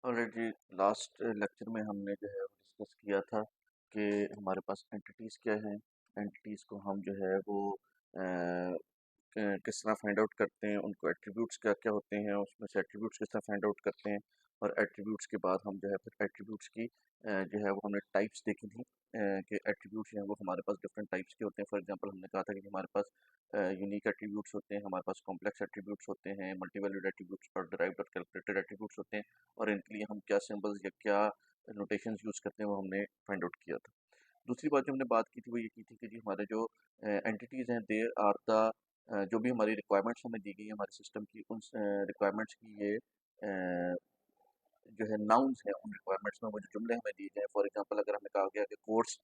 Already last lecture में हमने जो है वो डिस्कस किया था कि हमारे पास एंटिटीज़ क्या हैं। एंटिटीज़ को हम जो है वो किस तरह फाइंड आउट करते हैं, उनको एट्रीब्यूट्स क्या क्या होते हैं, उसमें से एट्रीब्यूट्स किस तरह फाइंड आउट करते हैं। और एट्रीब्यूट्स के बाद हम जो है फिर एट्रीब्यूट्स की जो है वो हमने टाइप्स देखी थी कि एट्रीब्यूट्स हैं वो हमारे पास डिफरेंट टाइप्स के होते हैं। फॉर एग्जांपल हमने कहा था कि हमारे पास यूनिक एट्रीब्यूट्स होते हैं, हमारे पास कॉम्प्लेक्स एट्रीब्यूट्स होते हैं, मल्टीवैल्यूड एट्रीब्यूट्स और डिराइव्ड और कैलकुलेटेड एट्रीब्यूट्स होते हैं। और इनके लिए हम क्या सिंबल्स या क्या नोटेशंस यूज़ करते हैं वो हमने फाइंड आउट किया था। दूसरी बात जो हमने बात की थी वो ये की थी कि जी हमारे जो एंटिटीज़ हैं देयर आर द जो भी हमारी रिक्वायरमेंट्स हमें दी गई है हमारे सिस्टम की, उन रिक्वायरमेंट्स की ये जो है नाउन्स हैं। उन रिक्वायरमेंट्स में वो जो जुमले हमें दिए गए हैं, फॉर एग्जांपल अगर हमें कहा गया कि कोर्स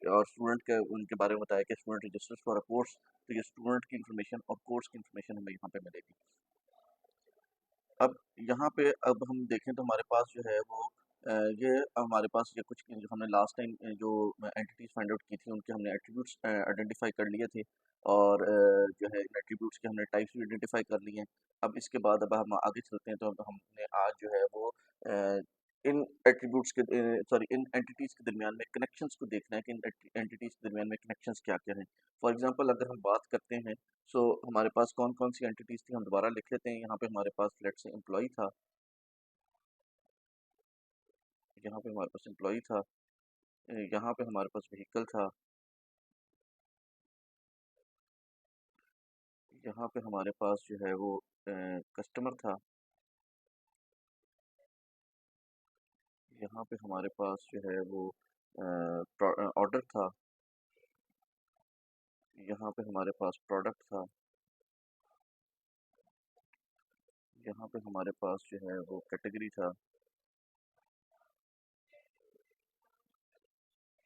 और स्टूडेंट के उनके बारे में बताया कि student registers for a course, तो ये स्टूडेंट की इन्फॉर्मेशन और कोर्स की इन्फॉर्मेशन हमें यहाँ पे मिलेगी। अब यहाँ पे अब हम देखें तो हमारे पास जो है वो ये हमारे पास ये कुछ जो हमने लास्ट टाइम जो एंटिटीज फाइंड आउट की थी उनके हमने एट्रीब्यूट्स आइडेंटिफाई कर लिए थे। और जो है इन एट्रीब्यूट्स के हमने टाइप्स भी आइडेंटिफाई कर लिए हैं। अब इसके बाद अब हम आगे चलते हैं तो अब हमने आज जो है वो अ, इन एट्रीब्यूट्स के सॉरी इन एंटिटीज के दरमियान में कनेक्शंस को देखना है कि इन एंटिटीज के दरमियान में कनेक्शंस क्या क्या हैं। फॉर एग्जांपल अगर हम बात करते हैं सो हमारे पास कौन कौन सी एंटिटीज थी हम दोबारा लिख लेते हैं। यहाँ पे हमारे पास लेट्स से एम्प्लॉय था, यहाँ पे हमारे पास एम्प्लॉय था, यहाँ पे हमारे पास व्हीकल था, यहाँ पे हमारे पास जो है वो कस्टमर था, यहाँ पे हमारे पास जो है वो ऑर्डर था, यहाँ पे हमारे पास प्रोडक्ट था, यहाँ पे हमारे पास जो है वो कैटेगरी था,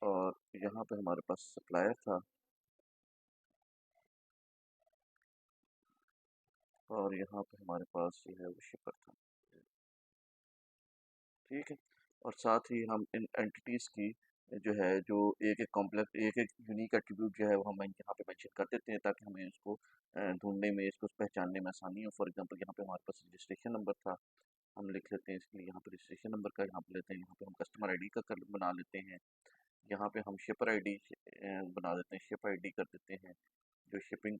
और यहाँ पे हमारे पास सप्लायर था, और यहाँ पे हमारे पास जो है वो शिपर था। ठीक है। और साथ ही हम इन एंटिटीज़ की जो है जो एक एक कॉम्प्लेक्स एक एक यूनिक एट्रीब्यूट जो है वो हम यहाँ पे मेंशन कर देते हैं ताकि हमें इसको ढूंढने में इसको पहचानने में आसानी हो। फॉर एग्जांपल यहाँ पे हमारे पास रजिस्ट्रेशन नंबर था, हम लिख लेते हैं इसके लिए यहाँ पे रजिस्ट्रेशन नंबर का यहाँ पे लेते हैं, यहाँ पे हम कस्टमर आईडी का कर बना लेते हैं, यहाँ पे हम शिपर आईडी बना देते हैं, शिप आईडी कर देते हैं जो शिपिंग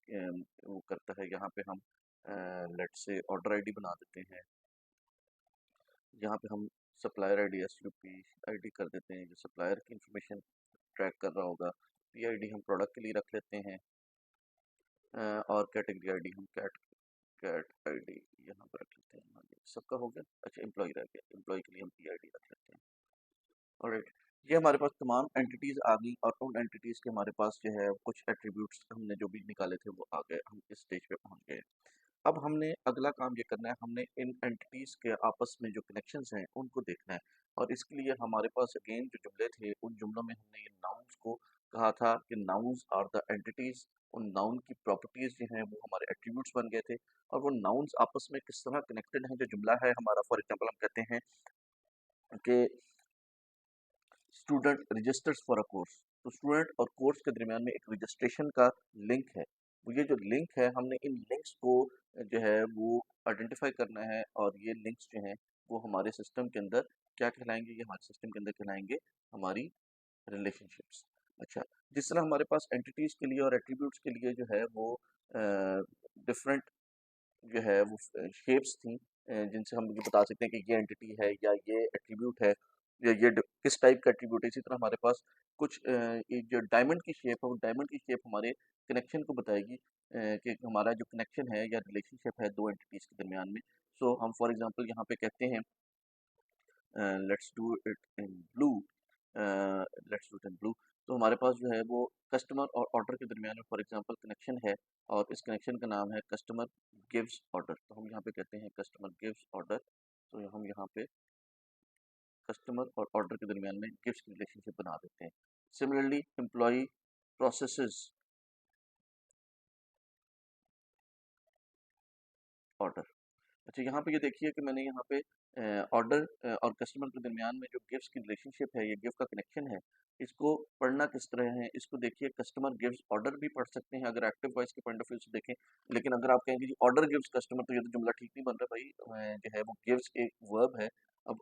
वो करता है। यहाँ पे हम लेट से ऑर्डर आईडी बना देते हैं, यहाँ पे हम सप्लायर आईडी एसयूपी आईडी कर देते हैं जो सप्लायर की इंफॉर्मेशन ट्रैक कर रहा होगा। पीआईडी हम प्रोडक्ट के लिए रख लेते हैं, और कैटेगरी आईडी हम कैट कैट आईडी यहाँ पर रख लेते हैं। हाँ जी सबका हो गया। अच्छा एम्प्लॉय रह गया, एम्प्लॉय के लिए हम पीआईडी रख लेते हैं। ऑलराइट, ये हमारे पास तमाम एंटिटीज आ गई और उन एंटिटीज के हमारे पास जो है कुछ एट्रीब्यूट्स हमने जो भी निकाले थे वो आ गए, हम इस स्टेज पे पहुंच गए। अब हमने अगला काम ये करना है, हमने इन एंटिटीज के आपस में जो कनेक्शंस हैं उनको देखना है। और इसके लिए हमारे पास अगेन जो जुमले थे उन जुमलों में हमने ये नाउन्स को कहा था कि नाउन्स आर द एंटिटीज। उन नाउन की प्रॉपर्टीज जो हैं वो हमारे एट्रीब्यूट्स बन गए थे। और वो नाउन्स आपस में किस तरह कनेक्टेड हैं, जो जुमला है हमारा, फॉर एग्जाम्पल हम कहते हैं कि student registers for a course, तो स्टूडेंट और कोर्स के दरमियान में एक रजिस्ट्रेशन का लिंक है। वो ये जो लिंक है हमने इन लिंक्स को जो है वो आइडेंटिफाई करना है। और ये लिंक्स जो हैं वो हमारे सिस्टम के अंदर क्या कहलाएंगे, ये हमारे सिस्टम के अंदर कहलाएंगे हमारी रिलेशनशिप्स। अच्छा, जिस तरह हमारे पास एंटिटीज के लिए और एट्रीब्यूट्स के लिए जो है वो डिफरेंट जो है वो शेप्स थी जिनसे हम ये बता सकते हैं कि ये एंटिटी है या ये एट्रीब्यूट है या ये किस टाइप का एट्रीब्यूट है। इसी तरह हमारे पास कुछ ये जो डायमंड की शेप है वो डायमंड की शेप हमारे कनेक्शन को बताएगी कि हमारा जो कनेक्शन है या रिलेशनशिप है दो एंटिटीज के दरमियान में। सो हम फॉर एग्जांपल यहाँ पे कहते हैं let's do it in blue, let's do it in blue. तो हमारे पास जो है वो कस्टमर और ऑर्डर के दरमियान में फॉर एग्जांपल कनेक्शन है और इस कनेक्शन का नाम है कस्टमर गिव्स ऑर्डर। तो हम यहाँ पे कहते हैं कस्टमर गिव्स ऑर्डर। तो हम यहाँ पे कस्टमर और ऑर्डर के दरमियान में गिव्स की रिलेशनशिप बना देते हैं। Similarly employee processes order. अच्छा, यहाँ पे ये देखिए कि मैंने यहाँ पे ऑर्डर और कस्टमर के दरमियान में जो गिव्स की रिलेशनशिप है, ये गिव का कनेक्शन है, इसको पढ़ना किस तरह है, इसको देखिए कस्टमर गिव्स ऑर्डर भी पढ़ सकते हैं अगर एक्टिव वॉइस के पॉइंट ऑफ व्यू से देखें। लेकिन अगर आप कहेंगे जी ऑर्डर गिव्स कस्टमर, तो ये तो जुमला ठीक नहीं बन रहा भाई। जो है वो गिव्स एक वर्ब है। अब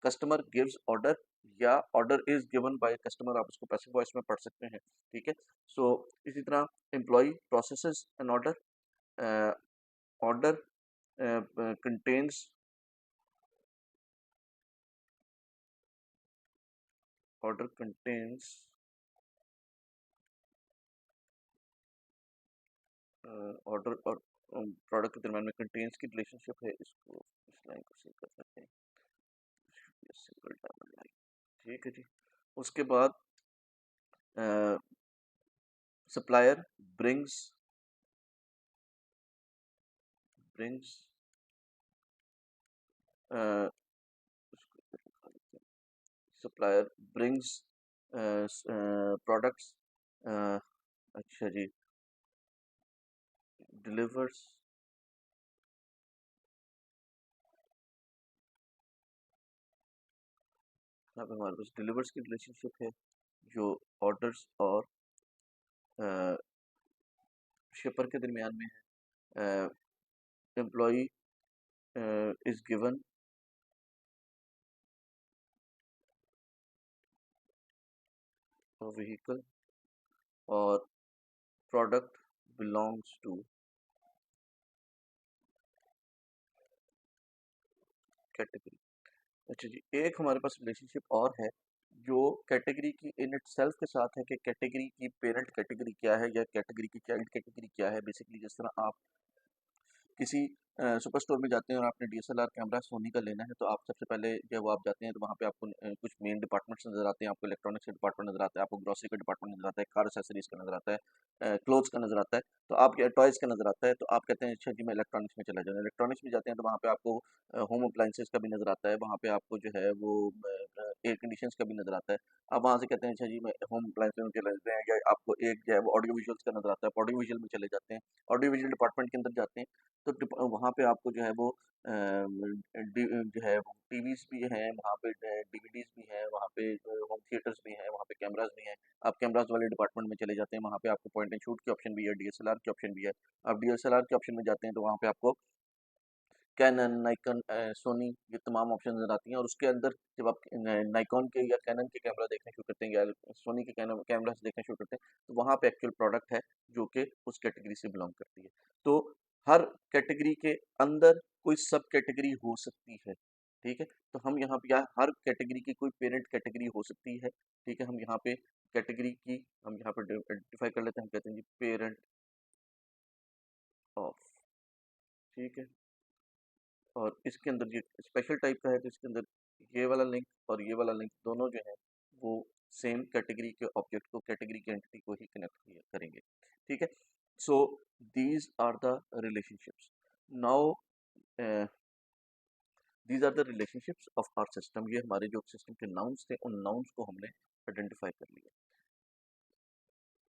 कस्टमर गिव्स ऑर्डर या order is given by customer, आप इसको पैसिव वॉइस में पढ़ सकते हैं। ठीक है, सो इसी तरह employee processes an order, order contains order contains order और प्रोडक्ट के दरम्यान में कंटेन्स की रिलेशनशिप है, इसको इस लाइन को सही कर सकते हैं, सिंगल डबल लाइन। ठीक है जी, उसके बाद supplier brings brings supplier brings products, अच्छा जी, डिलीवर्स यहाँ पे हमारे पास डिलीवर्स की रिलेशनशिप है जो ऑर्डर्स और शिपर के दरमियान में है। एम्प्लॉई इज गिवन व्हीकल और प्रोडक्ट बिलोंग्स टू कैटेगरी। अच्छा जी, एक हमारे पास रिलेशनशिप और है जो कैटेगरी की इन इट सेल्फ के साथ है कि कैटेगरी की पेरेंट कैटेगरी क्या है या कैटेगरी की चाइल्ड कैटेगरी क्या है। बेसिकली जिस तरह आप किसी सुपर स्टोर में जाते हैं और आपने डीएसएलआर कैमरा सोनी का लेना है, तो आप सबसे पहले जब वो आप जाते हैं तो वहाँ पे आपको कुछ मेन डिपार्टमेंट्स नज़र आते हैं, आपको इलेक्ट्रॉनिक्स का डिपार्टमेंट नज़र आता है, आपको ग्रोसरी का डिपार्टमेंट नज़र आता है, कार एसेसरीज का नज़र आता है, क्लोथ्स का नज़र आता है, तो आप टॉयज़ का नज़र आता है, तो आप कहते हैं अच्छा जी मैं इलेक्ट्रॉनिक्स में चला जाऊँ। इलेक्ट्रॉनिक्स में जाते हैं तो वहाँ पे आपको होम अप्लाइंसेस का भी नज़र आता है, वहाँ पे आपको जो है वो एयर कंडीशंस का भी नज़र आता है। आप वहाँ से कहते हैं अच्छा जी मैं होम अप्लाइंसेस में चले जाते हैं, या आपको एक जो है वो ऑडियो विजुअल्स का नज़र आता है, ऑडियो विजुअल में चले जाते हैं, ऑडियो विजुअल डिपार्टमेंट के अंदर जाते हैं, तो वहाँ पे आपको जो है वो जो है टीवीज भी हैं, वहाँ पे डीवीडीज भी हैं, वहाँ पे होम थिएटर्स भी हैं, वहाँ पे कैमरास भी हैं। आप कैमरास वाले डिपार्टमेंट में चले जाते हैं, वहाँ पे आपको पॉइंट एंड शूट की ऑप्शन भी है, डीएसएलआर की ऑप्शन भी है। आप डीएसएलआर के ऑप्शन में जाते हैं तो वहाँ पे आपको कैनन, नाइकन, सोनी, ये तमाम ऑप्शन नज़र आती हैं। और उसके अंदर जब आप नाइकॉन के या कैनन के कैमरा देखना शुरू करते हैं या सोनी के कैमरास देखना शुरू करते हैं, तो वहाँ पे एक्चुअल प्रोडक्ट है जो कि उस कैटेगरी से बिलोंग करती है। तो हर कैटेगरी के अंदर कोई सब कैटेगरी हो सकती है। ठीक है, तो हम यहाँ पे हर कैटेगरी की कोई पेरेंट कैटेगरी हो सकती है। ठीक है, हम यहाँ पे कैटेगरी की हम यहाँ पर आइडेंटिफाई कर लेते हैं, हम कहते हैं जी पेरेंट ऑफ। ठीक है, और इसके अंदर ये स्पेशल टाइप का है, तो इसके अंदर ये वाला लिंक और ये वाला लिंक दोनों जो है वो सेम कैटेगरी के ऑब्जेक्ट को, कैटेगरी की एंटिटी को ही कनेक्ट करेंगे। ठीक है, so these are the relationships. Now these are the relationships of our system. ये हमारे जो सिस्टम के नाउन्स थे, उन नाउन्स को हमने आइडेंटिफाई कर लिया।